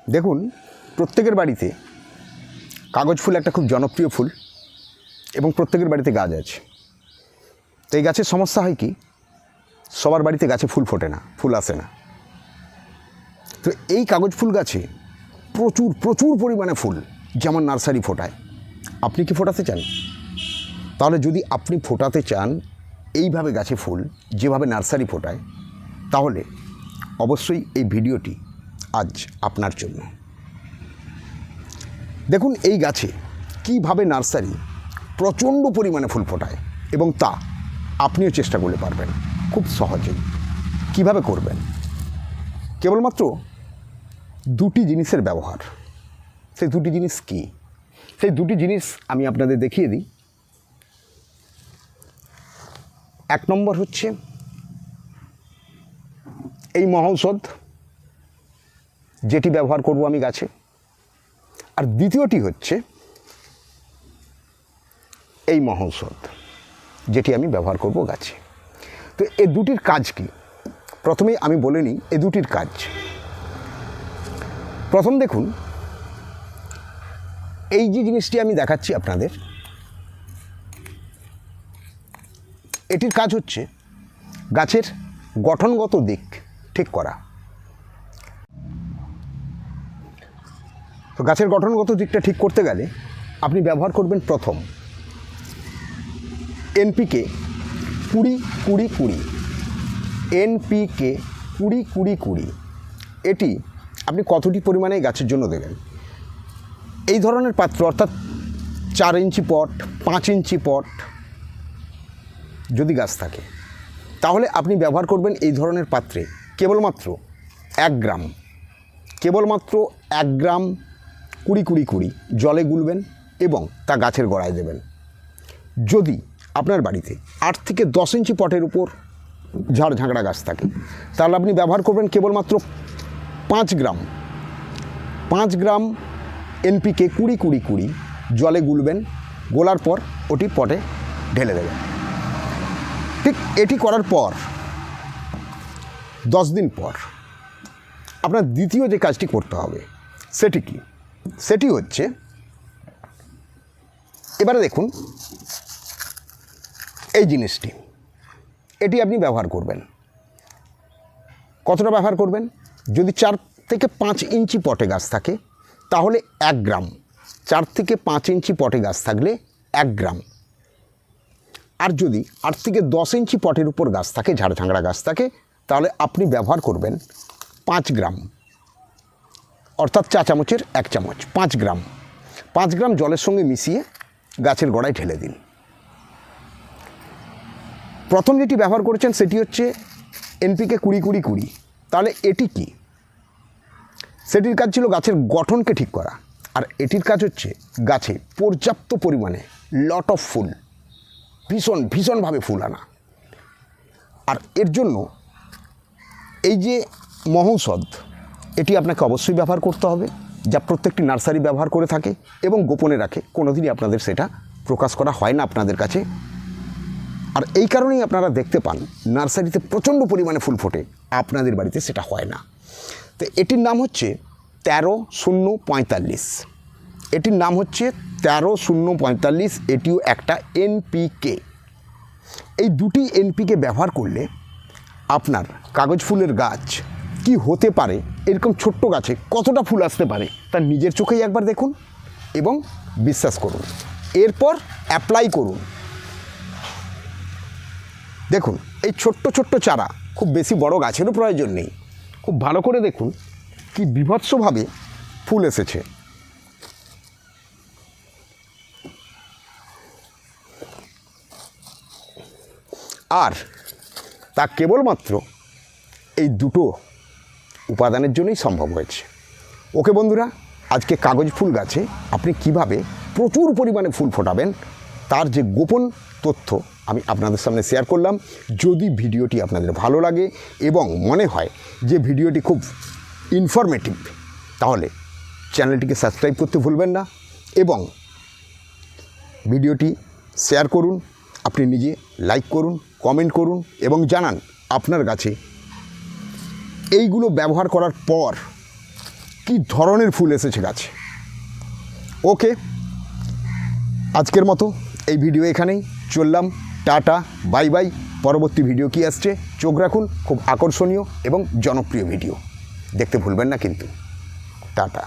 দেখুন, প্রত্যেকের বাড়িতে কাগজ ফুল একটা খুব জনপ্রিয় ফুল এবং প্রত্যেকের বাড়িতে গাছ আছে। তো এই গাছের সমস্যা হয় কি, সবার বাড়িতে গাছে ফুল ফোটে না, ফুল আসে না। তো এই কাগজ ফুল গাছে প্রচুর প্রচুর পরিমাণে ফুল যেমন নার্সারি ফোটায়। আপনি কি ফোটাতে চান? তাহলে যদি আপনি ফোটাতে চান এইভাবে গাছে ফুল যেভাবে নার্সারি ফোটায়, তাহলে অবশ্যই এই ভিডিওটি আজ আপনার জন্য। দেখুন এই গাছে কীভাবে নার্সারি প্রচণ্ড পরিমাণে ফুল ফোটায় এবং তা আপনিও চেষ্টা করলে পারবেন খুব সহজেই। কিভাবে করবেন? কেবলমাত্র দুটি জিনিসের ব্যবহার। সেই দুটি জিনিস কি? সেই দুটি জিনিস আমি আপনাদের দেখিয়ে দিই। এক নম্বর হচ্ছে এই মহৌষধ, যেটি ব্যবহার করব আমি গাছে। আর দ্বিতীয়টি হচ্ছে এই মহৌষধ, যেটি আমি ব্যবহার করব গাছে। তো এই দুটির কাজ কি? প্রথমেই আমি বলে নিই এই দুটির কাজ। প্রথম দেখুন, এই যে জিনিসটি আমি দেখাচ্ছি আপনাদের, এটির কাজ হচ্ছে গাছের গঠনগত দিক ঠিক করা। তো গাছের গঠনগত দিকটা ঠিক করতে গেলে আপনি ব্যবহার করবেন প্রথম এনপিকে 20-20-20, এনপিকে 20-20-20। এটি আপনি কতটি পরিমাণে গাছের জন্য দেবেন? এই ধরনের পাত্র, অর্থাৎ 4 ইঞ্চি পট, 5 ইঞ্চি পট যদি গাছ থাকে, তাহলে আপনি ব্যবহার করবেন এই ধরনের পাত্রে কেবলমাত্র 1 গ্রাম, কেবলমাত্র 1 গ্রাম 20-20-20 জলে গুলবেন এবং তা গাছের গোড়ায় দেবেন। যদি আপনার বাড়িতে 8 থেকে 10 ইঞ্চি পটের উপর ঝাড় ঝাঁকড়া গাছ থাকে, তাহলে আপনি ব্যবহার করবেন কেবলমাত্র 5 গ্রাম এনপিকে 20-20-20 জলে গুলবেন। গোলার পর ওটি পটে ঢেলে দেবেন। ঠিক এটি করার পর 10 দিন পর আপনার দ্বিতীয় যে কাজটি করতে হবে সেটি কি? সেটি হচ্ছে, এবারে দেখুন এই জিনিসটি, এটি আপনি ব্যবহার করবেন। কতটা ব্যবহার করবেন? যদি 4 থেকে 5 ইঞ্চি পটে গাছ থাকে তাহলে 1 গ্রাম, 4 থেকে 5 ইঞ্চি পটে গাছ থাকলে 1 গ্রাম। আর যদি 8 থেকে 10 ইঞ্চি পটের উপর গাছ থাকে, ঝাড় ঝাঁকড়া গাছ থাকে, তাহলে আপনি ব্যবহার করবেন 5 গ্রাম, অর্থাৎ চা চামচের 1 চামচ, 5 গ্রাম। 5 গ্রাম জলের সঙ্গে মিশিয়ে গাছের গোড়ায় ঢেলে দিন। প্রথম যেটি ব্যবহার করেছেন সেটি হচ্ছে এনপিকে 20-20-20। তাহলে এটি কি? সেটির কাজ ছিল গাছের গঠনকে ঠিক করা, আর এটির কাজ হচ্ছে গাছে পর্যাপ্ত পরিমাণে লট অফ ফুল, ভীষণভাবে ফুল আনা। আর এর জন্য এই যে মহৌষধ, এটি আপনাকে অবশ্যই ব্যবহার করতে হবে, যা প্রত্যেকটি নার্সারি ব্যবহার করে থাকে এবং গোপনে রাখে। কোনোদিনই আপনাদের সেটা প্রকাশ করা হয় না আপনাদের কাছে। আর এই কারণেই আপনারা দেখতে পান নার্সারিতে প্রচণ্ড পরিমাণে ফুল ফোটে, আপনাদের বাড়িতে সেটা হয় না। তো এটির নাম হচ্ছে 13-0-45। এটির নাম হচ্ছে 13-0-45। এটিও একটা এনপিকে। এই দুটি এনপিকে ব্যবহার করলে আপনার কাগজ ফুলের গাছ কি হতে পারে, এরকম ছোট্ট গাছে কতটা ফুল আসতে পারে তা নিজের চোখেই একবার দেখুন এবং বিশ্বাস করুন। এরপর অ্যাপ্লাই করুন। দেখুন এই ছোট্ট ছোট্ট চারা, খুব বেশি বড় গাছেরও প্রয়োজন নেই। খুব ভালো করে দেখুন কি বীভৎসভাবে ফুল এসেছে। আর তা কেবলমাত্র এই দুটো উপাদানের জন্যই সম্ভব হয়েছে। ওকে বন্ধুরা, আজকে কাগজ ফুল গাছে আপনি কিভাবে প্রচুর পরিমাণে ফুল ফোটাবেন তার যে গোপন তথ্য আমি আপনাদের সামনে শেয়ার করলাম। যদি ভিডিওটি আপনাদের ভালো লাগে এবং মনে হয় যে ভিডিওটি খুব ইনফরমেটিভ, তাহলে চ্যানেলটিকে সাবস্ক্রাইব করতে ভুলবেন না এবং ভিডিওটি শেয়ার করুন। আপনি নিজে লাইক করুন, কমেন্ট করুন এবং জানান আপনার গাছে এইগুলো ব্যবহার করার পর কি ধরনের ফুল এসেছে গাছে। ওকে, আজকের মতো এই ভিডিও এখানেই চললাম। Tata, bye bye. পরবর্তী ভিডিও কি আসছে চোখ রাখুন, খুব আকর্ষণীয় এবং জনপ্রিয় ভিডিও দেখতে ভুলবেন না কিন্তু। টাটা।